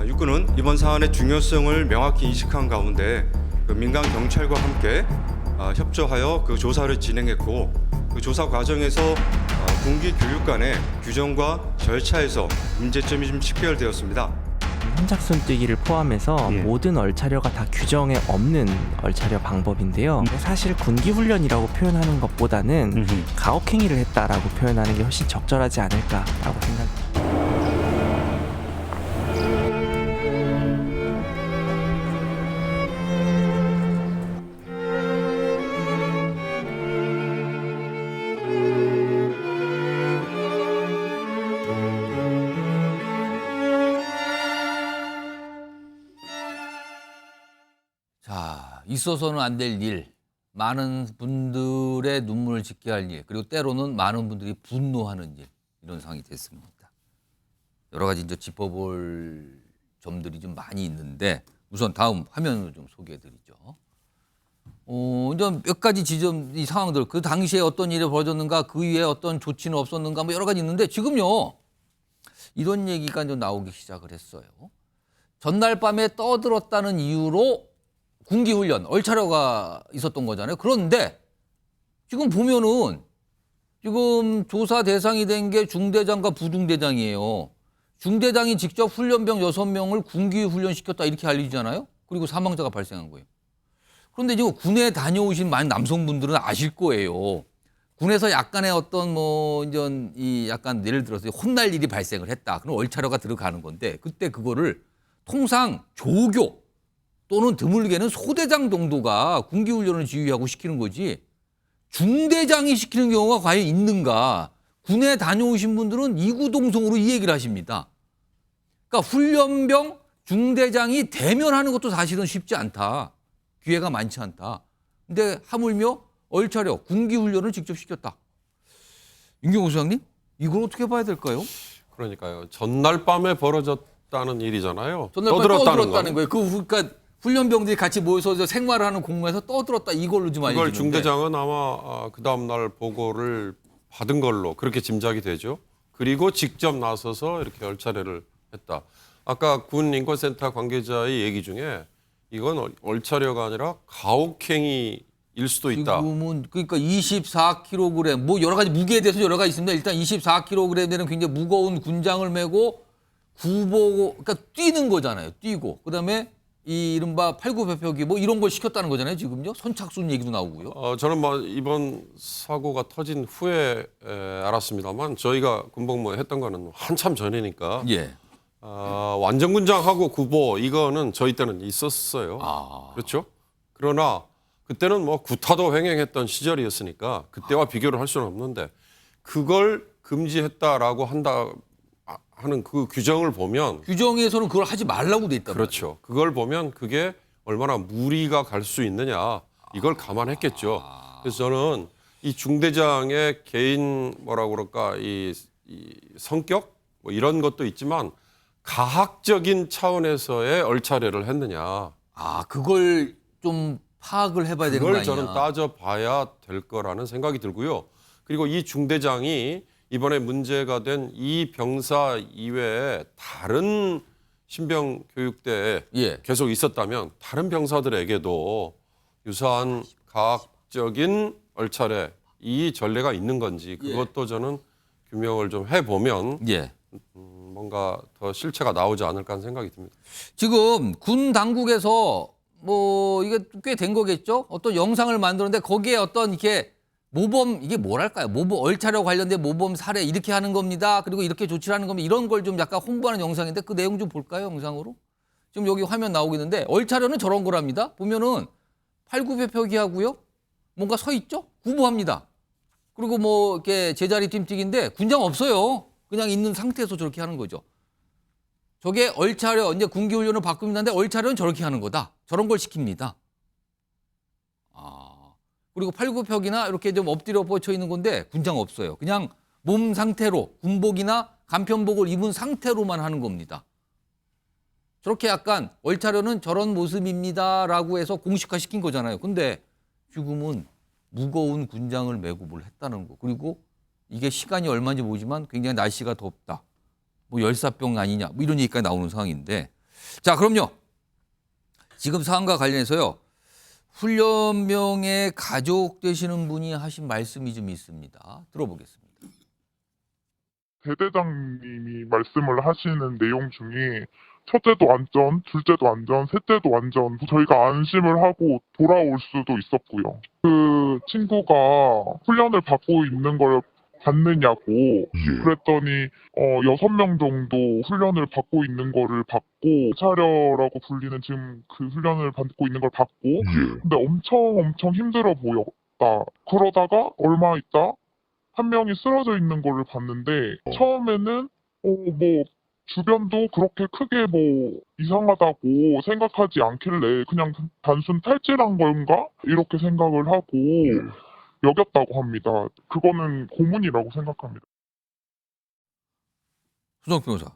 육군은 이번 사안의 중요성을 명확히 인식한 가운데 민간 경찰과 함께 협조하여 그 조사를 진행했고, 그 조사 과정에서 군기 교육 간의 규정과 절차에서 문제점이 좀 식별되었습니다. 선착순 뛰기를 포함해서 모든 얼차려가 다 규정에 없는 얼차려 방법인데요. 사실 군기훈련이라고 표현하는 것보다는 가혹행위를 했다라고 표현하는 게 훨씬 적절하지 않을까라고 생각합니다. 자, 있어서는 안 될 일, 많은 분들의 눈물을 짓게 할 일, 그리고 때로는 많은 분들이 분노하는 일, 이런 상황이 됐습니다. 여러 가지 이제 짚어볼 점들이 좀 많이 있는데, 우선 다음 화면으로 좀 소개해드리죠. 이제 몇 가지 지점, 이 상황들, 그 당시에 어떤 일이 벌어졌는가, 그 위에 어떤 조치는 없었는가, 뭐 여러 가지 있는데, 지금요, 이런 얘기가 좀 나오기 시작을 했어요. 전날 밤에 떠들었다는 이유로 군기훈련, 얼차려가 있었던 거잖아요. 그런데 지금 보면은 지금 조사 대상이 된 게 중대장과 부중대장이에요. 중대장이 직접 훈련병 6명을 군기훈련시켰다 이렇게 알리잖아요. 그리고 사망자가 발생한 거예요. 그런데 지금 군에 다녀오신 많은 남성분들은 아실 거예요. 군에서 약간의 어떤 뭐 이제 이 약간 예를 들어서 혼날 일이 발생을 했다. 그럼 얼차려가 들어가는 건데 그때 그거를 통상 조교 또는 드물게는 소대장 정도가 군기훈련을 지휘하고 시키는 거지 중대장이 시키는 경우가 과연 있는가. 군에 다녀오신 분들은 이구동성으로 이 얘기를 하십니다. 그러니까 훈련병 중대장이 대면하는 것도 사실은 쉽지 않다. 기회가 많지 않다. 근데 하물며 얼차려 군기훈련을 직접 시켰다. 윤경호 소장님, 이걸 어떻게 봐야 될까요? 그러니까요. 전날 밤에 벌어졌다는 일이잖아요. 전날 밤에 떠들었다는 거예요. 그러니까 훈련병들이 같이 모여서 생활하는 공간에서 떠들었다 이걸로 좀 알려지는데. 그걸 중대장은 아마 그 다음 날 보고를 받은 걸로 그렇게 짐작이 되죠. 그리고 직접 나서서 이렇게 얼차려를 했다. 아까 군 인권센터 관계자의 얘기 중에 이건 얼차려가 아니라 가혹행위일 수도 있다. 지금은 그러니까 24kg 뭐 여러 가지 무게에 대해서 여러 가지 있습니다. 일단 24kg 되는 굉장히 무거운 군장을 메고 구보 그러니까 뛰는 거잖아요. 뛰고 그다음에 이 이른바 팔굽혀펴기 뭐 이런 걸 시켰다는 거잖아요. 지금요. 선착순 얘기도 나오고요. 저는 뭐 이번 사고가 터진 후에 알았습니다만 저희가 군복무 했던 거는 한참 전이니까 예. 완전군장하고 구보 이거는 저희 때는 있었어요. 그렇죠? 그러나 그때는 뭐 구타도 횡행했던 시절이었으니까 그때와 비교를 할 수는 없는데 그걸 금지했다라고 하는 그 규정을 보면 규정에서는 그걸 하지 말라고 돼 있다. 그렇죠. 그걸 보면 그게 얼마나 무리가 갈 수 있느냐 이걸 감안했겠죠. 그래서 저는 이 중대장의 개인 뭐라고 그럴까 이 성격 뭐 이런 것도 있지만 가학적인 차원에서의 얼차려를 했느냐. 그걸 좀 파악을 해봐야 되는 거 아니냐. 그걸 저는 따져봐야 될 거라는 생각이 들고요. 그리고 이 중대장이 이번에 문제가 된 이 병사 이외에 다른 신병 교육대에 계속 있었다면 다른 병사들에게도 유사한 가학적인 얼차려 이 전례가 있는 건지 그것도 저는 규명을 좀 해보면 뭔가 더 실체가 나오지 않을까 하는 생각이 듭니다. 지금 군 당국에서 뭐 이게 꽤 된 거겠죠? 어떤 영상을 만들었는데 거기에 어떤 이렇게 모범 이게 뭐랄까요? 모범 얼차려 관련된 모범 사례 이렇게 하는 겁니다. 그리고 이렇게 조치를 하는 겁니다. 이런 걸 좀 약간 홍보하는 영상인데 그 내용 좀 볼까요? 영상으로? 지금 여기 화면 나오겠는데 얼차려는 저런 거랍니다. 보면은 팔굽혀펴기 하고요. 뭔가 서 있죠? 구보합니다. 그리고 뭐 이렇게 제자리 띵뛰기인데 군장 없어요. 그냥 있는 상태에서 저렇게 하는 거죠. 저게 얼차려 이제 군기훈련을 바꿉니다는데 얼차려는 저렇게 하는 거다. 저런 걸 시킵니다. 그리고 팔굽혀기나 이렇게 좀 엎드려 뻗쳐 있는 건데 군장 없어요. 그냥 몸 상태로 군복이나 간편복을 입은 상태로만 하는 겁니다. 저렇게 약간 얼차려는 저런 모습입니다라고 해서 공식화시킨 거잖아요. 근데 지금은 무거운 군장을 메고 뭘 했다는 거. 그리고 이게 시간이 얼마인지 모르지만 굉장히 날씨가 덥다. 뭐 열사병 아니냐. 뭐 이런 얘기까지 나오는 상황인데 자, 그럼요. 지금 사안과 관련해서요. 훈련병의 가족 되시는 분이 하신 말씀이 좀 있습니다. 들어보겠습니다. 대대장님이 말씀을 하시는 내용 중에 첫째도 안전, 둘째도 안전, 셋째도 안전, 저희가 안심을 하고 돌아올 수도 있었고요. 그 친구가 훈련을 받고 있는 걸 봤느냐고 그랬더니 6명 정도 훈련을 받고 있는 거를 받고 차려라고 불리는 지금 그 훈련을 받고 있는 걸 받고 근데 엄청 힘들어 보였다. 그러다가 얼마 있다 한 명이 쓰러져 있는 거를 봤는데 처음에는 뭐 주변도 그렇게 크게 뭐 이상하다고 생각하지 않길래 그냥 단순 탈진한 건가 이렇게 생각을 하고 여겼다고 합니다. 그거는 고문이라고 생각합니다. 수석 변호사.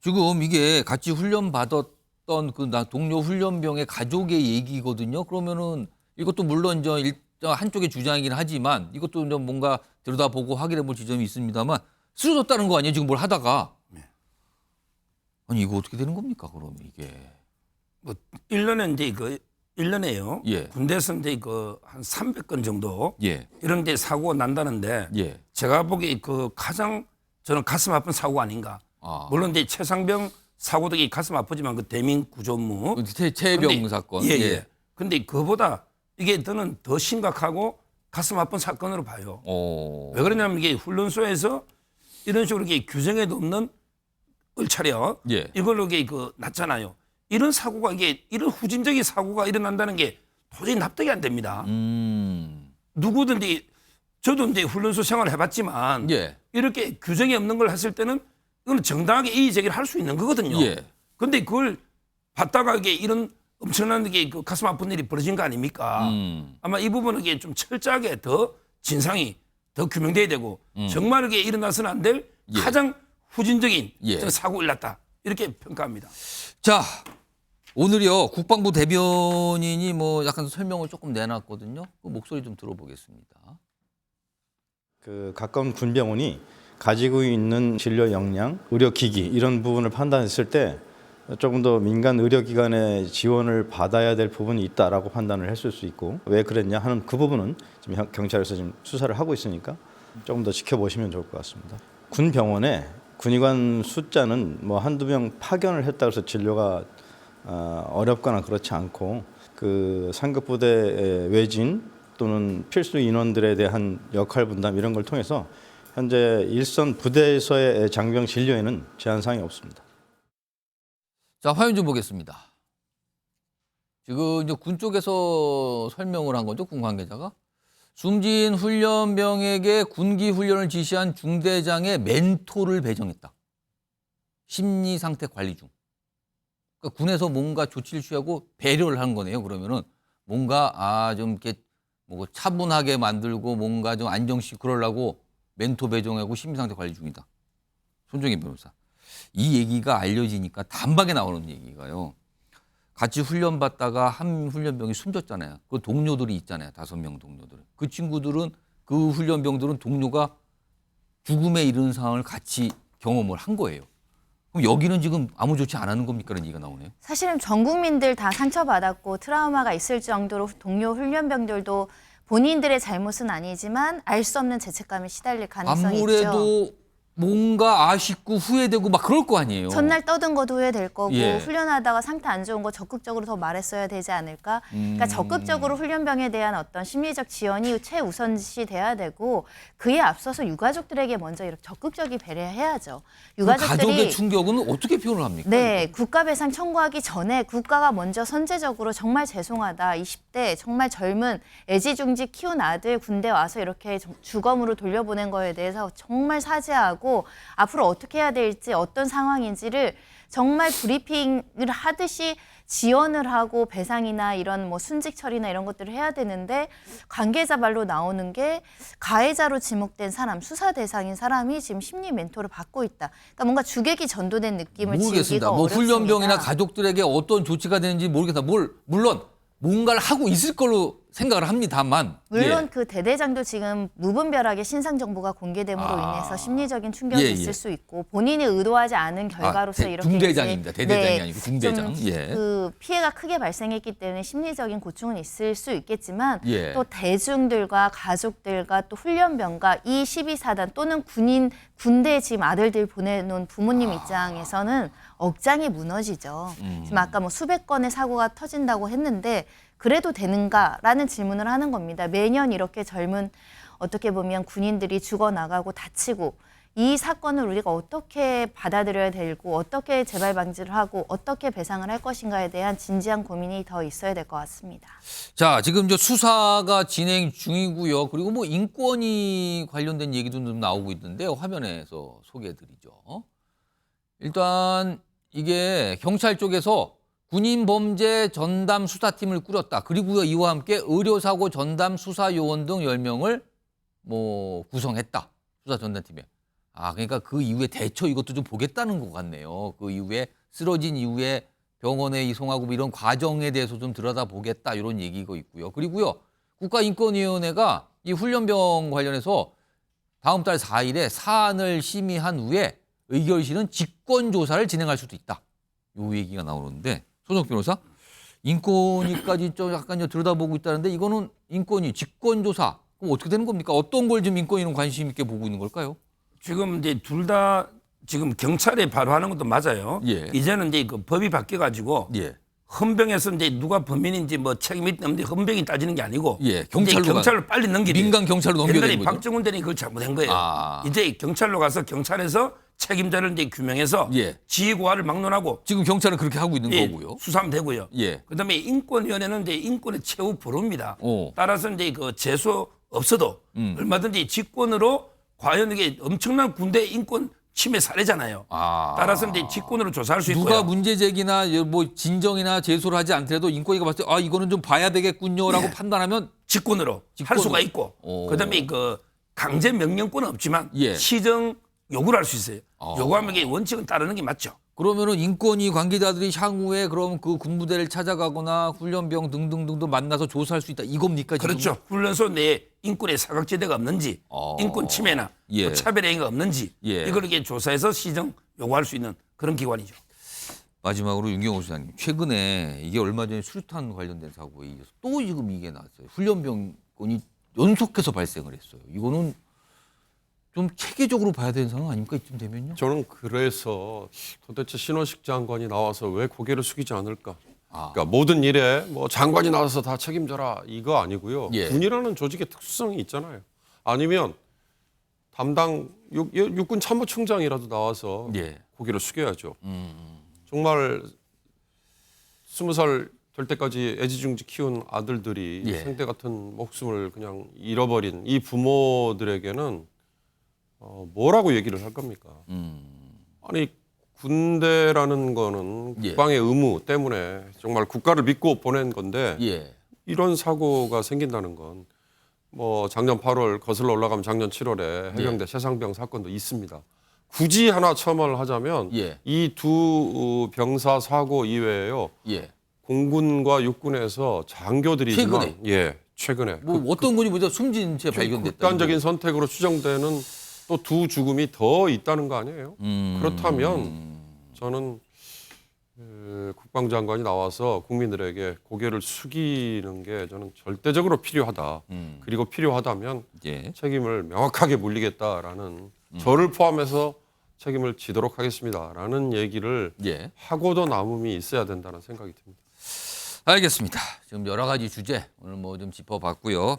지금 이게 같이 훈련 받았던 그 동료 훈련병의 가족의 얘기거든요. 그러면은 이것도 물론 이제 일단 한쪽의 주장이긴 하지만 이것도 좀 뭔가 들여다보고 확인해 볼 지점이 있습니다만 쓰러졌다는 거 아니에요? 지금 뭘 하다가. 아니 이거 어떻게 되는 겁니까? 그러면 이게. 뭐 1년에 이제 그 1년에요. 예. 군대에서 이제 그 한 300건 정도 예. 이런 데 사고가 난다는데 예. 제가 보기에 그 가장 저는 가슴 아픈 사고가 아닌가. 아. 물론 이제 최상병 사고도 가슴 아프지만 그 대민 구조무 체병 근데- 사건. 예, 예. 근데 그보다 이게 저는 더 심각하고 가슴 아픈 사건으로 봐요. 왜 그러냐면 이게 훈련소에서 이런 식으로 이게 규정에도 없는 을차려 예. 이걸로 이게 그 났잖아요. 이런 사고가 이런 후진적인 사고가 일어난다는 게 도저히 납득이 안 됩니다. 누구든지 저도 이제 훈련소 생활을 해봤지만 예. 이렇게 규정이 없는 걸 했을 때는 이건 정당하게 이의 제기를 할 수 있는 거거든요. 예. 근데 그걸 봤다가 이게 이런 엄청난 게 그 가슴 아픈 일이 벌어진 거 아닙니까? 아마 이 부분은 이게 좀 철저하게 더 진상이 더 규명돼야 되고 정말 이게 일어나서는 안 될 예. 가장 후진적인 예. 저는 사고가 일어났다. 이렇게 평가합니다. 자, 오늘이요 국방부 대변인이 뭐 약간 설명을 조금 내놨거든요. 그 목소리 좀 들어보겠습니다. 그 가까운 군병원이 가지고 있는 진료 역량, 의료기기 이런 부분을 판단했을 때 조금 더 민간 의료기관의 지원을 받아야 될 부분이 있다라고 판단을 했을 수 있고 왜 그랬냐 하는 그 부분은 지금 경찰에서 지금 수사를 하고 있으니까 조금 더 지켜보시면 좋을 것 같습니다. 군병원에 군의관 숫자는 뭐 한두 명 파견을 했다고 해서 진료가 어렵거나 그렇지 않고 그 상급부대 외진 또는 필수 인원들에 대한 역할 분담 이런 걸 통해서 현재 일선 부대에서의 장병 진료에는 제한사항이 없습니다. 자, 화면 좀 보겠습니다. 지금 이제 군 쪽에서 설명을 한 거죠, 군 관계자가. 숨진 훈련병에게 군기 훈련을 지시한 중대장의 멘토를 배정했다. 심리 상태 관리 중. 그러니까 군에서 뭔가 조치를 취하고 배려를 한 거네요. 그러면은 뭔가 좀 이렇게 뭐 차분하게 만들고 뭔가 좀 안정시키고 그러려고 멘토 배정하고 심리 상태 관리 중이다. 손정희 변호사. 이 얘기가 알려지니까 단박에 나오는 얘기가요. 같이 훈련 받다가 한 훈련병이 숨졌잖아요. 그 동료들이 있잖아요. 5명 동료들. 그 친구들은 그 훈련병들은 동료가 죽음에 이르는 상황을 같이 경험을 한 거예요. 그럼 여기는 지금 아무 조치 안 하는 겁니까? 이런 얘기가 나오네요. 사실은 전 국민들 다 상처받았고 트라우마가 있을 정도로 동료 훈련병들도 본인들의 잘못은 아니지만 알 수 없는 죄책감에 시달릴 가능성이 있죠. 아무래도 뭔가 아쉽고 후회되고 막 그럴 거 아니에요. 전날 떠든 것도 후회될 거고 예. 훈련하다가 상태 안 좋은 거 적극적으로 더 말했어야 되지 않을까? 그러니까 적극적으로 훈련병에 대한 어떤 심리적 지원이 최우선시 돼야 되고 그에 앞서서 유가족들에게 먼저 이렇게 적극적인 배려해야죠. 그 가족의 충격은 어떻게 표현을 합니까? 네, 국가배상 청구하기 전에 국가가 먼저 선제적으로 정말 죄송하다. 20대 정말 젊은 애지중지 키운 아들 군대 와서 이렇게 주검으로 돌려보낸 거에 대해서 정말 사죄하고 앞으로 어떻게 해야 될지 어떤 상황인지를 정말 브리핑을 하듯이 지원을 하고 배상이나 이런 뭐 순직 처리나 이런 것들을 해야 되는데 관계자 말로 나오는 게 가해자로 지목된 사람, 수사 대상인 사람이 지금 심리 멘토를 받고 있다. 그러니까 뭔가 주객이 전도된 느낌을 모르겠습니다. 지우기가 뭐 어렵습니다. 훈련병이나 가족들에게 어떤 조치가 되는지 모르겠다. 물론 뭔가를 하고 있을 걸로 생각을 합니다만 물론 예. 그 대대장도 지금 무분별하게 신상 정보가 공개됨으로 인해서 심리적인 충격이 예, 있을 예. 수 있고 본인이 의도하지 않은 결과로서 이렇게 중대장입니다. 이제 대대장이 아니고 중대장. 좀 예. 그 피해가 크게 발생했기 때문에 심리적인 고충은 있을 수 있겠지만 예. 또 대중들과 가족들과 또 훈련병과 이 12사단 또는 군대에 지금 아들들 보내놓은 부모님 입장에서는 억장이 무너지죠. 지금 아까 뭐 수백 건의 사고가 터진다고 했는데 그래도 되는가라는 질문을 하는 겁니다. 매년 이렇게 젊은 어떻게 보면 군인들이 죽어나가고 다치고 이 사건을 우리가 어떻게 받아들여야 되고 어떻게 재발 방지를 하고 어떻게 배상을 할 것인가에 대한 진지한 고민이 더 있어야 될 것 같습니다. 자, 지금 저 수사가 진행 중이고요. 그리고 뭐 인권이 관련된 얘기도 좀 나오고 있는데요. 화면에서 소개해드리죠. 일단 이게 경찰 쪽에서 군인 범죄 전담 수사팀을 꾸렸다. 그리고요, 이와 함께 의료사고 전담 수사요원 등 10명을 뭐 구성했다. 수사 전담팀에. 아, 그러니까 그 이후에 대처 이것도 좀 보겠다는 것 같네요. 그 이후에 쓰러진 이후에 병원에 이송하고 뭐 이런 과정에 대해서 좀 들여다보겠다 이런 얘기가 있고요. 그리고요, 국가인권위원회가 이 훈련병 관련해서 다음 달 4일에 사안을 심의한 후에 의결실은 직권조사를 진행할 수도 있다. 요 얘기가 나오는데 손석 변호사, 인권위까지 좀 약간 들여다보고 있다는데 이거는 인권위 직권조사 그럼 어떻게 되는 겁니까? 어떤 걸 지금 인권위는 관심 있게 보고 있는 걸까요? 지금 이제 둘 다 지금 경찰에 바로 하는 것도 맞아요. 예. 이제는 이제 그 법이 바뀌어가지고 예. 헌병에서 이제 누가 범인인지 뭐 책임이 있는데 헌병이 따지는 게 아니고 예, 이제 경찰로 경찰로 빨리 넘기야 돼요. 민간 경찰로 넘겨야 옛날에 되는 거죠. 박정훈 대령이 그걸 잘못한 거예요. 아. 이제 경찰로 가서 경찰에서 책임자를 이제 규명해서 예. 지휘고하를 막론하고 지금 경찰은 그렇게 하고 있는 예, 거고요. 수사하면 되고요. 예. 그다음에 인권위원회는 이제 인권의 최후 보루입니다. 오. 따라서 이제 그 재수 없어도 얼마든지 직권으로 과연 이게 엄청난 군대 인권 침해 사례잖아요. 아. 따라서 이제 직권으로 조사할 수 있고요. 누가 문제 제기나 뭐 진정이나 제소를 하지 않더라도 인권위가 봤을 때 아 이거는 좀 봐야 되겠군요라고 판단하면 직권으로 할 직권으로. 수가 있고 오. 그다음에 그 강제 명령권은 없지만 예. 시정 요구를 할 수 있어요. 아. 요구하면 이게 원칙은 따르는 게 맞죠. 그러면은 인권위 관계자들이 향후에 그럼 그 군부대를 찾아가거나 훈련병 등등등도 만나서 조사할 수 있다 이겁니까 지금? 그렇죠. 훈련소 내에 인권의 사각지대가 없는지 어. 인권 침해나 예. 뭐 차별 행위가 없는지 예. 이걸 이렇게 조사해서 시정 요구할 수 있는 그런 기관이죠. 마지막으로 윤경호 수장님 최근에 이게 얼마 전에 수류탄 관련된 사고에 이어서 또 지금 이게 나왔어요. 훈련병건이 연속해서 발생을 했어요. 이거는 좀 체계적으로 봐야 되는 상황 아닙니까 이쯤 되면요? 저는 그래서 도대체 신원식 장관이 나와서 왜 고개를 숙이지 않을까? 아. 그러니까 모든 일에 뭐 장관이 나와서 다 책임져라 이거 아니고요. 예. 군이라는 조직의 특수성이 있잖아요. 아니면 담당 육군 참모총장이라도 나와서 예. 고개를 숙여야죠. 정말 20살 될 때까지 애지중지 키운 아들들이 예. 생대 같은 목숨을 그냥 잃어버린 이 부모들에게는 뭐라고 얘기를 할 겁니까? 아니 군대라는 거는 예. 국방의 의무 때문에 정말 국가를 믿고 보낸 건데 예. 이런 사고가 생긴다는 건 뭐 작년 8월 거슬러 올라가면 작년 7월에 해병대 세상병 사건도 있습니다. 굳이 하나 첨언을 하자면 예. 이 두 병사 사고 이외에요. 예. 공군과 육군에서 장교들이지만 최근에 뭐 어떤 건지 먼저 숨진 채 발견됐다. 극단적인 선택으로 추정되는 또 두 죽음이 더 있다는 거 아니에요? 그렇다면 저는 국방장관이 나와서 국민들에게 고개를 숙이는 게 저는 절대적으로 필요하다. 그리고 필요하다면 예. 책임을 명확하게 물리겠다라는 저를 포함해서 책임을 지도록 하겠습니다라는 얘기를 예. 하고도 남음이 있어야 된다는 생각이 듭니다. 알겠습니다. 지금 여러 가지 주제 오늘 뭐 좀 짚어봤고요.